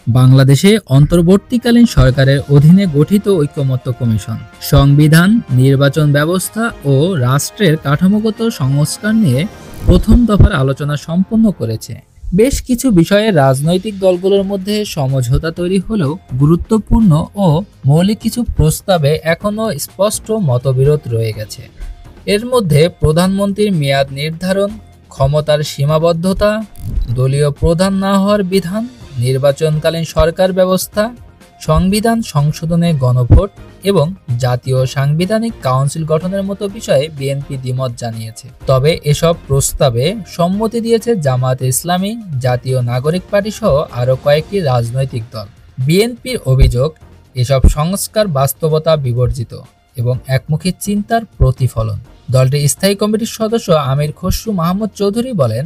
বাংলাদেশে অন্তর্বর্তীকালীন সরকারের অধীনে গঠিত ঐকমত্য কমিশন সংবিধান, নির্বাচন ব্যবস্থা ও রাষ্ট্রের কাঠামোগত সংস্কার নিয়ে প্রথম দফার আলোচনা সম্পন্ন করেছে। বেশ কিছু বিষয়ে রাজনৈতিক দলগুলোর মধ্যে সমঝোতা তৈরি হলেও গুরুত্বপূর্ণ ও মৌলিক কিছু প্রস্তাবে এখনও স্পষ্ট মতবিরোধ রয়ে গেছে। এর মধ্যে প্রধানমন্ত্রীর মেয়াদ নির্ধারণ, ক্ষমতার সীমাবদ্ধতা, দলীয় প্রধান না হওয়ার বিধান, নির্বাচনকালীন সরকার ব্যবস্থা, সংবিধান সংশোধনে গণভোট এবং জাতীয় সাংবিধানিক কাউন্সিল গঠনের মতো বিষয়ে বিএনপি দ্বিমত জানিয়েছে। তবে এসব প্রস্তাবে সম্মতি দিয়েছে জামায়াতে ইসলামী, জাতীয় নাগরিক পার্টি সহ আরও কয়েকটি রাজনৈতিক দল। বিএনপির অভিযোগ, এসব সংস্কার বাস্তবতা বিবর্জিত এবং একমুখী চিন্তার প্রতিফলন। দলটির স্থায়ী কমিটির সদস্য আমির খসরু মাহমুদ চৌধুরী বলেন,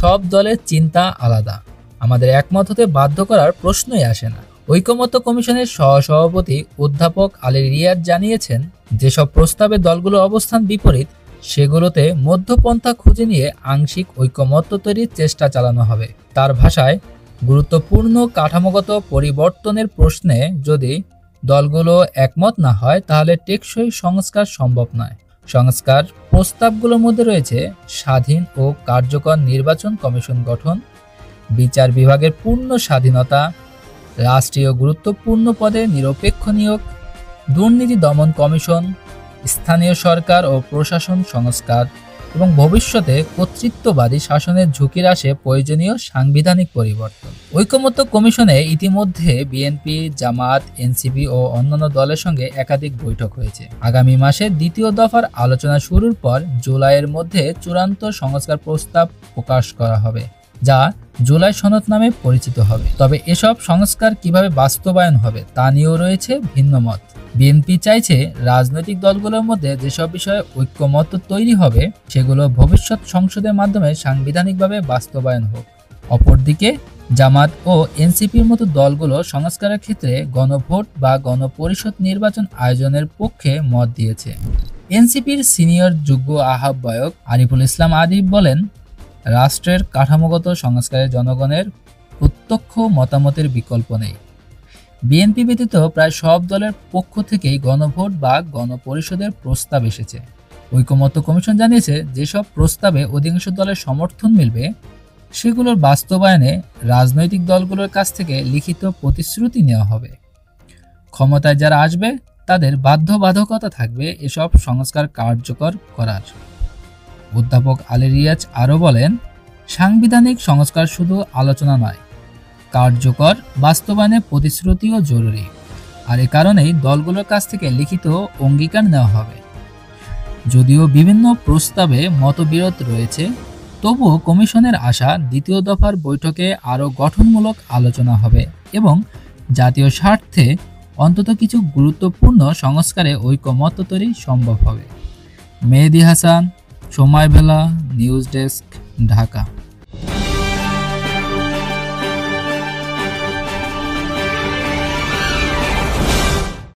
সব দলের চিন্তা আলাদা, আমাদের একমত হতে বাধ্য করার প্রশ্নই আসে না। ঐকমত্য কমিশনের সহসভাপতি অধ্যাপক আলী রিয়াদ জানিয়েছেন, যেসব প্রস্তাবে দলগুলোর অবস্থান বিপরীত সেগুলোতে মধ্যপন্থা খুঁজে নিয়ে আংশিক ঐকমত্য তৈরির চেষ্টা চালানো হবে। তার ভাষায়, গুরুত্বপূর্ণ কাঠামোগত পরিবর্তনের প্রশ্নে যদি দলগুলো একমত না হয় তাহলে টেকসই সংস্কার সম্ভব নয়। সংস্কার প্রস্তাবগুলোর মধ্যে রয়েছে স্বাধীন ও কার্যকর নির্বাচন কমিশন গঠন, বিচার বিভাগের পূর্ণ স্বাধীনতা, রাষ্ট্রীয় গুরুত্বপূর্ণ পদে নিরপেক্ষ নিয়োগ, দুর্নীতি দমন কমিশন, স্থানীয় সরকার ও প্রশাসন সংস্কার এবং ভবিষ্যতে কর্তৃত্ববাদী শাসনের ঝুঁকি হ্রাসে প্রয়োজনীয় সাংবিধানিক পরিবর্তন। ঐকমত্য কমিশনে ইতিমধ্যে বিএনপি, জামায়াত, এনসিপি ও অন্যান্য দলের সঙ্গে একাধিক বৈঠক হয়েছে। আগামী মাসে দ্বিতীয় দফার আলোচনা শুরুর পর জুলাইয়ের মধ্যে চূড়ান্ত সংস্কার প্রস্তাব প্রকাশ করা হবে, যা জুলাই সনদ নামে পরিচিত হবে। তবে এসব সংস্কার কিভাবে বাস্তবায়ন হবে তা নিয়েও রয়েছে ভিন্ন মত। বিএনপি চাইছে রাজনৈতিক দলগুলোর মধ্যে যেসব বিষয়ে ঐকমত্য তৈরি হবে সেগুলো ভবিষ্যৎ সংসদের মাধ্যমে সাংবিধানিকভাবে বাস্তবায়ন হোক। অপরদিকে জামাত ও এনসিপির মতো দলগুলো সংস্কারের ক্ষেত্রে গণভোট বা গণপরিষদ নির্বাচন আয়োজনের পক্ষে মত দিয়েছে। এনসিপির সিনিয়র যুগ্ম আহ্বায়ক আরিফুল ইসলাম আদিব বলেন, রাষ্ট্রের কাঠামোগত সংস্কারে জনগণের প্রত্যক্ষ মতামতের বিকল্প নেই। বিএনপি ব্যতীত প্রায় সব দলের পক্ষ থেকেই গণভোট বা গণপরিষদের প্রস্তাব এসেছে। ঐকমত্য কমিশন জানিয়েছে, যেসব প্রস্তাবে অধিকাংশ দলের সমর্থন মিলবে সেগুলোর বাস্তবায়নে রাজনৈতিক দলগুলোর কাছ থেকে লিখিত প্রতিশ্রুতি নেওয়া হবে। ক্ষমতায় যারা আসবে তাদের বাধ্যবাধকতা থাকবে এসব সংস্কার কার্যকর করার। অধ্যাপক আলী রিয়াজ আরও বলেন, সাংবিধানিক সংস্কার শুধু আলোচনা নয়, কার্যকর বাস্তবায়নে প্রতিশ্রুতিও জরুরি। আর এ কারণেই দলগুলোর কাছ থেকে লিখিত অঙ্গীকার নেওয়া হবে। যদিও বিভিন্ন প্রস্তাবে মতবিরোধ রয়েছে, তবুও কমিশনের আশা দ্বিতীয় দফার বৈঠকে আরও গঠনমূলক আলোচনা হবে এবং জাতীয় স্বার্থে অন্তত কিছু গুরুত্বপূর্ণ সংস্কারে ঐকমত্য তৈরি সম্ভব হবে। মেহেদী হাসান, সময় বেলা, নিউজ ডেস্ক, ঢাকা।